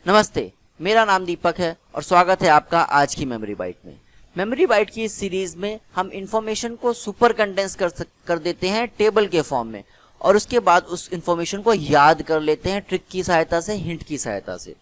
नमस्ते, मेरा नाम दीपक है और स्वागत है आपका आज की मेमोरी बाइट में। मेमोरी बाइट की इस सीरीज में हम इंफॉर्मेशन को सुपर कंडेंस कर देते हैं टेबल के फॉर्म में और उसके बाद उस इंफॉर्मेशन को याद कर लेते हैं ट्रिक की सहायता से, हिंट की सहायता से।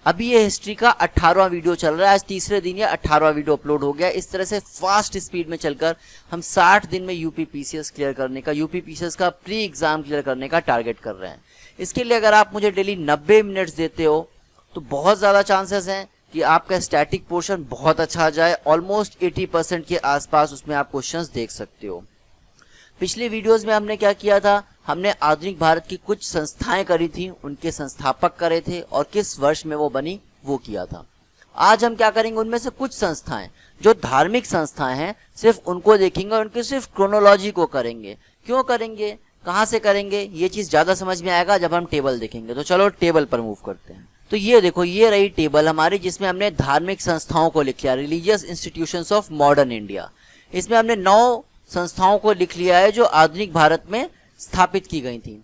अभी ये हिस्ट्री का 18वां वीडियो चल रहा है। आज तीसरे दिन या 18वां वीडियो अपलोड हो गया। इस तरह से फास्ट स्पीड में चलकर हम 60 दिन में यूपी पीसीएस क्लियर करने का, यूपी पीसीएस का प्री एग्जाम क्लियर करने का टारगेट कर रहे हैं। इसके लिए अगर आप मुझे डेली 90 मिनट्स देते हो तो बहुत ज़्यादा चांसेस हैं कि आपका स्टैटिक पोर्शन बहुत अच्छा आ जाए। ऑलमोस्ट 80% के आसपास उसमें आप क्वेश्चंस देख सकते हो। पिछले वीडियोस में हमने क्या किया था, हमने आधुनिक भारत की कुछ संस्थाएं करी थी, उनके संस्थापक करे थे और किस वर्ष में वो बनी वो किया था। आज हम क्या करेंगे, उनमें से कुछ संस्थाएं जो धार्मिक संस्थाएं हैं सिर्फ उनको देखेंगे और उनके सिर्फ क्रोनोलॉजी को करेंगे। क्यों करेंगे, कहाँ से करेंगे, ये चीज़ ज़्यादा समझ में आएगा जब हम टेबल देखेंगे। तो चलो टेबल पर मूव करते हैं। तो ये देखो, ये रही टेबल हमारी जिसमें हमने धार्मिक संस्थाओं को लिख लिया, religious institutions of modern India. इसमें हमने 9 संस्थाओं को लिख लिया है जो आधुनिक भारत में स्थापित की गई थी।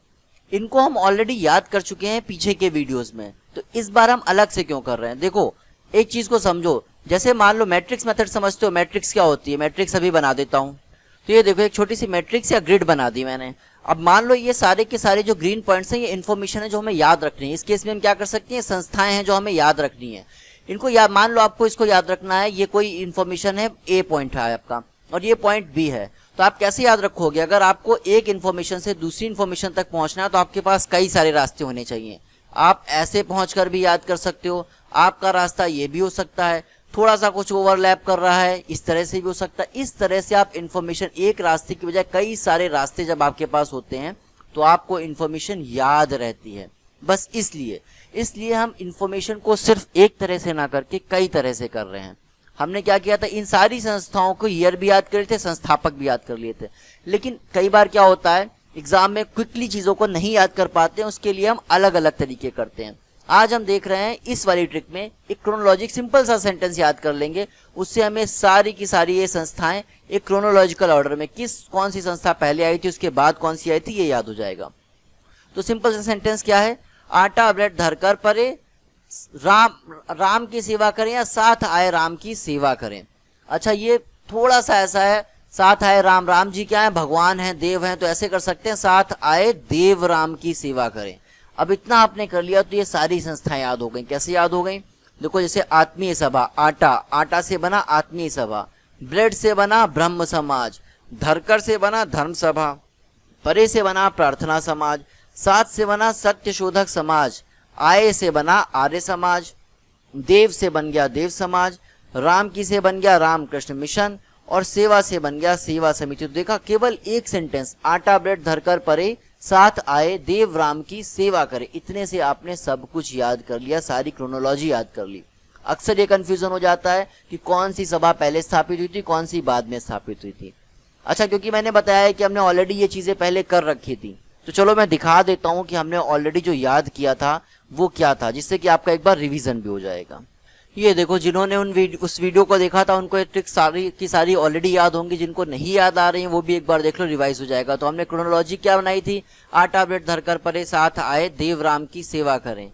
इनको हम ऑलरेडी याद कर चुके हैं पीछे के वीडियोस में, तो इस बार हम अलग से क्यों कर रहे हैं। देखो, एक चीज को समझो, जैसे मान लो मैट्रिक्स मेथड समझते हो, मैट्रिक्स क्या होती है, मैट्रिक्स अभी बना देता हूं। तो ये देखो, एक छोटी सी मैट्रिक्स या ग्रिड बना दी मैंने। अब मान लो ये सारे के सारे जो ग्रीन पॉइंट्स हैं ये इन्फॉर्मेशन है जो हमें याद रखनी है। इस केस में हम क्या कर सकते हैं, संस्थाएं हैं जो हमें याद रखनी है। इनको याद, मान लो आपको इसको याद रखना है, ये कोई इन्फॉर्मेशन है, ए पॉइंट है आपका और ये पॉइंट बी है। तो आप कैसे याद रखोगे, अगर आपको एक इन्फॉर्मेशन से दूसरी इन्फॉर्मेशन तक पहुंचना है तो आपके पास कई सारे रास्ते होने चाहिए। आप ऐसे पहुंचकर भी याद कर सकते हो, आपका रास्ता ये भी हो सकता है, थोड़ा सा कुछ ओवरलैप कर रहा है, इस तरह से भी हो सकता है। इस तरह से आप इन्फॉर्मेशन, एक रास्ते की बजाय कई सारे रास्ते जब आपके पास होते हैं तो आपको इन्फॉर्मेशन याद रहती है। बस इसलिए हम इन्फॉर्मेशन को सिर्फ एक तरह से ना करके कई तरह से कर रहे हैं। हमने क्या किया था, इन सारी संस्थाओं को ईयर भी याद कर लिए थे, संस्थापक भी याद कर लिए थे। लेकिन कई बार क्या होता है, एग्जाम में क्विकली चीजों को नहीं याद कर पाते हैं, उसके लिए हम अलग अलग तरीके करते हैं। आज हम देख रहे हैं इस वाली ट्रिक में एक क्रोनोलॉजिक सिंपल सा सेंटेंस याद कर लेंगे, उससे हमें सारी की सारी ये संस्थाएं एक क्रोनोलॉजिकल ऑर्डर में कौन सी संस्था पहले आई थी, उसके बाद कौन सी आई थी, ये याद हो जाएगा। तो सिंपल सा सेंटेंस क्या है, आटा ब्रेड धरकर परे, राम की सेवा करें या साथ आए राम की सेवा करें। अच्छा, ये थोड़ा सा ऐसा है, साथ आए राम, राम जी क्या है, भगवान है, देव हैं, तो ऐसे कर सकते हैं, साथ आए देव राम की सेवा करें। अब इतना आपने कर लिया तो ये सारी संस्थाएं याद हो गई। कैसे याद हो गई, देखो, जैसे आत्मीय सभा, आटा से बना आत्मीय सभा, ब्रेड से बना ब्रह्म समाज, धरकर से बना धर्म सभा, परे से बना प्रार्थना समाज, साथ से बना सत्य शोधक समाज, आय से बना आर्य समाज, देव से बन गया देव समाज, राम की से बन गया रामकृष्ण मिशन और सेवा से बन गया सेवा समिति। तो देखा, केवल एक सेंटेंस, आटा ब्रेड धरकर परे, साथ आए देव राम की सेवा करे, इतने से आपने सब कुछ याद कर लिया, सारी क्रोनोलॉजी याद कर ली। अक्सर ये कंफ्यूजन हो जाता है कि कौन सी सभा पहले स्थापित हुई थी, कौन सी बाद में स्थापित हुई थी। अच्छा, क्योंकि मैंने बताया है कि हमने ऑलरेडी ये चीजें पहले कर रखी थी, तो चलो मैं दिखा देता हूं कि हमने ऑलरेडी जो याद किया था वो क्या था, जिससे कि आपका एक बार रिवीजन भी हो जाएगा। ये देखो, जिन्होंने उस वीडियो को देखा था उनको ये ट्रिक सारी की सारी ऑलरेडी याद होंगी, जिनको नहीं याद आ रही हैं वो भी एक बार देख लो, रिवाइज हो जाएगा। तो हमने क्रोनोलॉजी क्या बनाई थी, आटा ब्रेड धरकर परे, साथ आए देव राम की सेवा करें।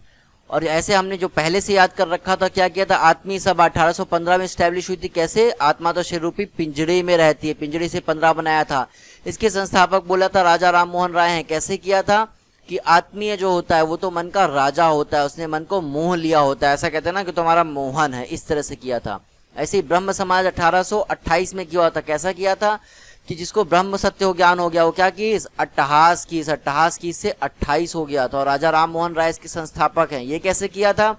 और ऐसे हमने जो पहले से याद कर रखा था, क्या किया था, आत्मीय सभा 1815 में स्टैब्लिश हुई थी। कैसे, आत्मा तो शरीर रूपी पिंजड़े में रहती है, पिंजड़े से 15 बनाया था। इसके संस्थापक बोला था राजा राम मोहन राय हैं। कैसे किया था कि आत्मीय जो होता है वो तो मन का राजा होता है, उसने मन को मोह लिया होता है, ऐसा कहते हैं ना कि तुम्हारा मोहन है, इस तरह से किया था। ऐसे ही ब्रह्म समाज 1828 में किया था। कैसा किया था कि जिसको ब्रह्म सत्य हो ज्ञान हो गया, वो क्या की, इस अट्टहास की से 28 हो गया था और राजा राम मोहन राय इसके संस्थापक हैं। ये कैसे किया था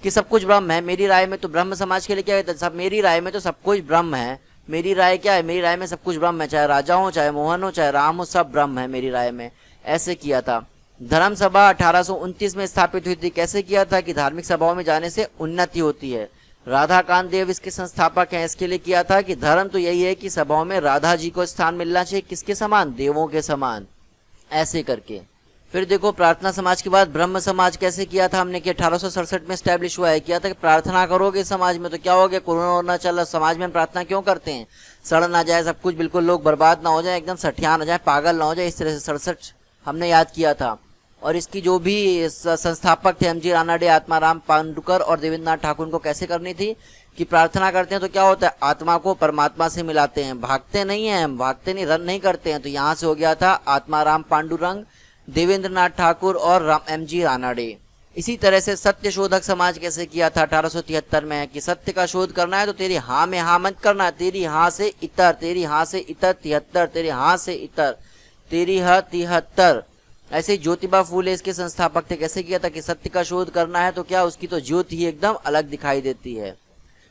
कि सब कुछ ब्रह्म है, मेरी राय में तो ब्रह्म समाज के लिए क्या कहते हैं, सब मेरी राय में तो सब कुछ ब्रह्म है, मेरी राय क्या है, मेरी राय में सब कुछ ब्रह्म है, चाहे राजा हो, चाहे मोहन हो, चाहे राम हो, सब ब्रह्म है मेरी राय में, ऐसे किया था। धर्म सभा 1829 में स्थापित हुई थी। कैसे किया था कि धार्मिक सभाओं में जाने से उन्नति होती है, राधाकांत देव इसके संस्थापक हैं। इसके लिए किया था कि धर्म तो यही है कि सभाओं में राधा जी को स्थान मिलना चाहिए, किसके समान, देवों के समान, ऐसे करके। फिर देखो, प्रार्थना समाज के बाद ब्रह्म समाज कैसे किया था हमने कि 1867 में स्टैब्लिश हुआ है। किया था कि प्रार्थना करोगे समाज में तो क्या हो गया, कोरोना ना चला, समाज में हम प्रार्थना क्यों करते हैं, सड़ ना जाए सब कुछ, बिल्कुल लोग बर्बाद ना हो जाए, एकदम सठिया ना जाए, पागल ना हो जाए, इस तरह से 67 हमने याद किया था। और इसकी जो भी संस्थापक थे एमजी रानाडे, आत्माराम पांडुकर और देवेंद्र नाथ ठाकुर को कैसे करनी थी कि प्रार्थना करते हैं तो क्या होता है, आत्मा को परमात्मा से मिलाते हैं, भागते नहीं हैं हम, भागते नहीं, रन नहीं करते हैं। तो यहाँ से हो गया था आत्माराम पांडुरंग, देवेंद्र नाथ ठाकुर और एमजी रानाडे। इसी तरह से सत्य शोधक समाज कैसे किया था 1873 में, कि सत्य का शोध करना है तो तेरी हाँ में हाँ मत करना, तेरी हाँ से इतर, तेरी हाँ से इतर 73, तेरी हाँ से इतर, तेरी हाँ 73। ऐसे ही ज्योतिबा फूले इसके संस्थापक थे, कैसे किया था कि सत्य का शोध करना है तो क्या उसकी तो ज्योति ही एकदम अलग दिखाई देती है।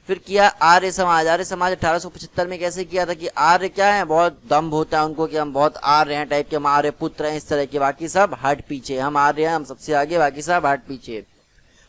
फिर किया आर्य समाज। आर्य समाज 1875 में कैसे किया था कि आर्य क्या है, बहुत दम्भ होता है उनको कि हम बहुत आर्य हैं टाइप के, हम आर्य पुत्र हैं इस तरह के, बाकी सब हट पीछे, हम आर्य हैं, हम सबसे आगे, बाकी सब हट पीछे।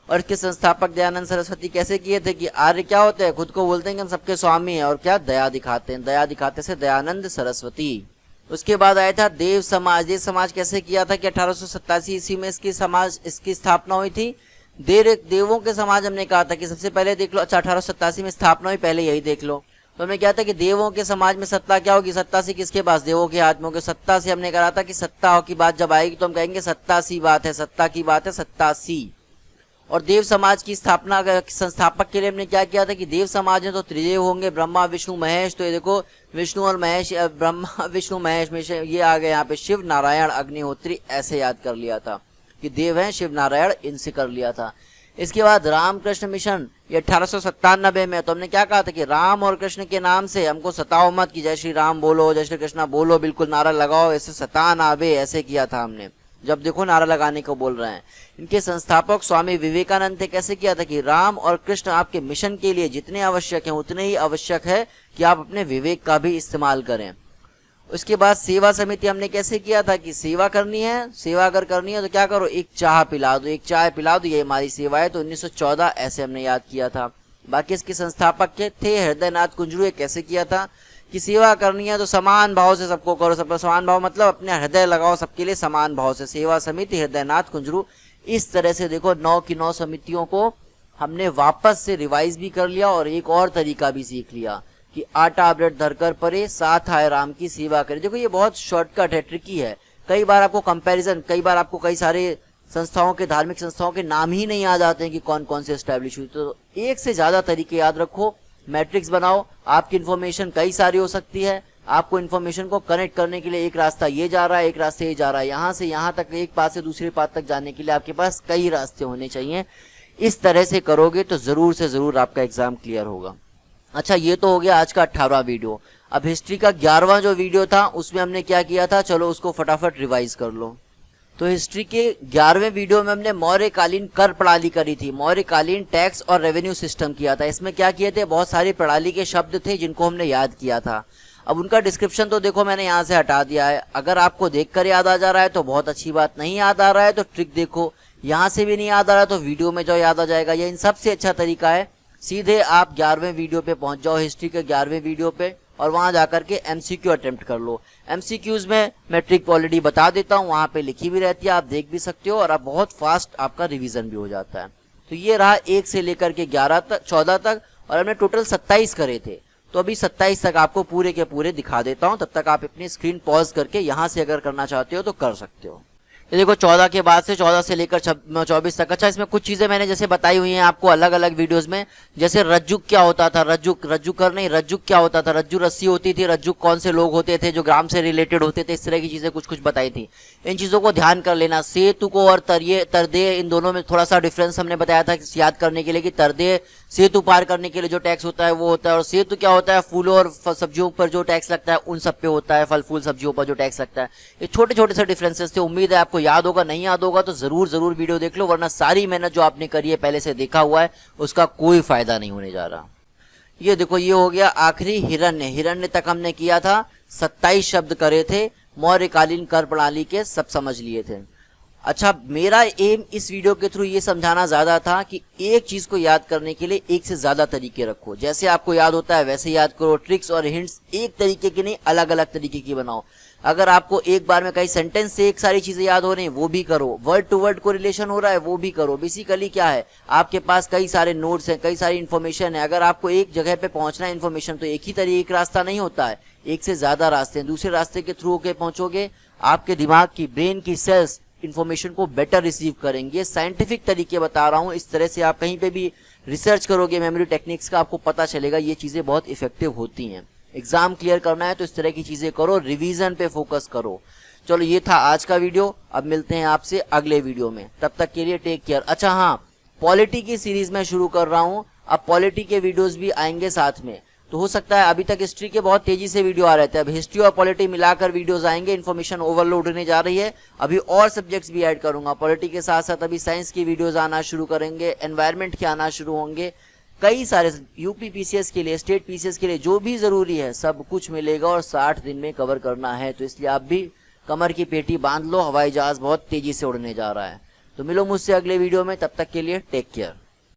और इसके संस्थापक दयानंद सरस्वती कैसे किए थे कि आर्य क्या होते हैं, खुद को बोलते हैं कि हम सबके स्वामी हैं और क्या दया दिखाते हैं, दया दिखाते से दयानंद सरस्वती। उसके बाद आया था देव समाज। देव समाज कैसे किया था कि 1887 ईस्वी में इसकी स्थापना हुई थी। देवों के समाज हमने कहा था कि सबसे पहले देख लो, अच्छा 1887 में स्थापना हुई, पहले यही देख लो। तो हमने क्या था कि देवों के समाज में सत्ता क्या होगी, सत्ता से किसके पास, देवों के हाथ में होगी। सत्ता से हमने कहा था कि सत्ता की बात जब आएगी तो हम कहेंगे सत्ता सी बात है, सत्ता की बात है, सत्ता सी। और देव समाज की स्थापना संस्थापक के लिए हमने क्या किया था कि देव समाज में तो त्रिदेव होंगे, ब्रह्मा विष्णु महेश। तो ये देखो विष्णु और महेश, ब्रह्मा विष्णु महेश में ये आ गए यहाँ पे शिव नारायण अग्निहोत्री, ऐसे याद कर लिया था कि देव हैं शिव नारायण, इनसे कर लिया था। इसके बाद रामकृष्ण मिशन, ये 1897 में। तो हमने क्या कहा था कि राम और कृष्ण के नाम से हमको सताओ मत, कि जय श्री राम बोलो, जय श्री कृष्णा बोलो, बिल्कुल नारा लगाओ, ऐसे सता ना आवे, ऐसे किया था हमने। जब देखो नारा लगाने को बोल रहे हैं। इनके संस्थापक स्वामी विवेकानंद थे, कैसे किया था कि राम और कृष्ण आपके मिशन के लिए जितने आवश्यक हैं उतने ही आवश्यक है कि आप अपने विवेक का भी इस्तेमाल करें। उसके बाद सेवा समिति हमने कैसे किया था कि सेवा करनी है, सेवा अगर करनी है तो क्या करो, एक चाय पिला दो, एक चाय पिला दो, ये हमारी सेवा है। तो 1914 ऐसे हमने याद किया था। बाकी इसके संस्थापक के थे हृदयनाथ कुंजरू। कैसे किया था कि सेवा करनी है तो समान भाव से सबको करो, सबका समान भाव मतलब अपने हृदय लगाओ सबके लिए समान भाव से। सेवा समिति हृदयनाथ कुंजरू। इस तरह से देखो 9 की 9 समितियों को हमने वापस से रिवाइज भी कर लिया और एक और तरीका भी सीख लिया कि आटा ब्रेड धरकर परे, साथ आए राम की सेवा करे। देखो ये बहुत शॉर्टकट है, ट्रिकी है। कई बार आपको कंपैरिजन, कई बार आपको कई सारे संस्थाओं के, धार्मिक संस्थाओं के नाम ही नहीं याद आते हैं कि कौन कौन से एस्टैब्लिश हुई। तो एक से ज्यादा तरीके याद रखो, मैट्रिक्स बनाओ। आपकी इन्फॉर्मेशन कई सारी हो सकती है, आपको इन्फॉर्मेशन को कनेक्ट करने के लिए एक रास्ता ये जा रहा है, एक रास्ता ये जा रहा है, यहाँ से यहाँ तक, एक पास से दूसरे पास तक जाने के लिए आपके पास कई रास्ते होने चाहिए। इस तरह से करोगे तो जरूर से जरूर आपका एग्जाम क्लियर होगा। अच्छा, ये तो हो गया आज का 18वां वीडियो। अब हिस्ट्री का 11वां जो वीडियो था उसमें हमने क्या किया था, चलो उसको फटाफट रिवाइज कर लो। तो हिस्ट्री के 11वें वीडियो में हमने मौर्यकालीन कर प्रणाली करी थी, मौर्यकालीन टैक्स और रेवेन्यू सिस्टम किया था। इसमें क्या किए थे, बहुत सारी प्रणाली के शब्द थे जिनको हमने याद किया था। अब उनका डिस्क्रिप्शन तो देखो मैंने यहाँ से हटा दिया है। अगर आपको देखकर याद आ जा रहा है तो बहुत अच्छी बात, नहीं याद आ रहा है तो ट्रिक देखो, यहाँ से भी नहीं याद आ रहा तो वीडियो में जो याद आ जाएगा। ये इन सबसे अच्छा तरीका है, सीधे आप 11वें वीडियो पे पहुंच जाओ, हिस्ट्री के 11वें वीडियो पे, और वहां जाकर के एमसीक्यू अटेम्प्ट कर लो। एमसीक्यूज में मैं ट्रिक ऑलरेडी बता देता हूं, वहां पे लिखी भी रहती है, आप देख भी सकते हो और आप बहुत फास्ट आपका रिवीजन भी हो जाता है। तो ये रहा 1 से लेकर के 14 तक, और हमने टोटल 27 करे थे। तो अभी 27 तक आपको पूरे के पूरे दिखा देता हूं, तब तक आप अपनी स्क्रीन पॉज करके यहां से अगर करना चाहते हो तो कर सकते हो। ये देखो 14 के बाद से 14 से लेकर 24 तक। अच्छा, इसमें कुछ चीजें मैंने जैसे बताई हुई हैं आपको अलग अलग वीडियोस में, जैसे रज्जुक क्या होता था, रज्जुक क्या होता था, रज्जु रस्सी होती थी, रज्जुक कौन से लोग होते थे जो ग्राम से रिलेटेड होते थे, इस तरह की चीजें कुछ बताई थी। इन चीजों को ध्यान कर लेना। सेतु को और तरदे, इन दोनों में थोड़ा सा डिफरेंस हमने बताया था याद करने के लिए, कि तरदे सेतु पार करने के लिए जो टैक्स होता है वो होता है, और सेतु क्या होता है, फूलों और सब्जियों पर जो टैक्स लगता है उन सब पे होता है, फल फूल सब्जियों पर जो टैक्स लगता है। ये छोटे छोटे से डिफरेंसेस थे, उम्मीद है आपको याद होगा। नहीं याद होगा तो जरूर वीडियो देख लो, वरना सारी मेहनत जो आपने करी है पहले से देखा हुआ है उसका कोई फायदा नहीं होने जा रहा। ये देखो, ये हो गया आखिरी हिरण्य तक हमने किया था, 27 शब्द करे थे, मौर्यकालीन कर प्रणाली के सब समझ लिए थे। अच्छा, मेरा एम इस वीडियो के थ्रू ये समझाना ज्यादा था कि एक चीज को याद करने के लिए एक से ज्यादा तरीके रखो, जैसे आपको याद होता है वैसे याद करो। ट्रिक्स और हिंट्स एक तरीके की नहीं, अलग अलग तरीके की बनाओ। अगर आपको एक बार में कई सेंटेंस से एक सारी चीजें याद हो रही हैं वो भी करो, वर्ड टू वर्ड को रिलेशन हो रहा है वो भी करो। बेसिकली क्या है, आपके पास कई सारे नोट्स हैं, कई सारी इन्फॉर्मेशन है। अगर आपको एक जगह पे पहुंचना है इन्फॉर्मेशन, तो एक ही तरीके एक रास्ता नहीं होता है, एक से ज्यादा रास्ते हैं। दूसरे रास्ते के थ्रू होके पहुंचोगे, आपके दिमाग की, ब्रेन की सेल्स इन्फॉर्मेशन को बेटर रिसीव करेंगे। साइंटिफिक तरीके बता रहा हूँ, इस तरह से आप कहीं पे भी रिसर्च करोगे मेमोरी टेक्निक्स का, आपको पता चलेगा ये चीजें बहुत इफेक्टिव होती हैं। एग्जाम क्लियर करना है तो इस तरह की चीजें करो, रिवीजन पे फोकस करो। चलो ये था आज का वीडियो, अब मिलते हैं आपसे अगले वीडियो में, तब तक के लिए टेक केयर। अच्छा हाँ, पॉलिटी की सीरीज में शुरू कर रहा हूँ, अब पॉलिटी के वीडियोस भी आएंगे साथ में। तो हो सकता है, अभी तक हिस्ट्री के बहुत तेजी से वीडियो आ रहे थे, अब हिस्ट्री और पॉलिटी मिलाकर वीडियोस आएंगे। इन्फॉर्मेशन ओवरलोड होने जा रही है, अभी और सब्जेक्ट्स भी ऐड करूंगा। पॉलिटी के साथ साथ अभी साइंस की वीडियोस आना शुरू करेंगे, एनवायरमेंट के आना शुरू होंगे, कई सारे यूपी पीसीएस के लिए, स्टेट पीसीएस के लिए जो भी जरूरी है सब कुछ मिलेगा और 60 दिन में कवर करना है। तो इसलिए आप भी कमर की पेटी बांध लो, हवाई जहाज बहुत तेजी से उड़ने जा रहा है। तो मिलो मुझसे अगले वीडियो में, तब तक के लिए टेक केयर।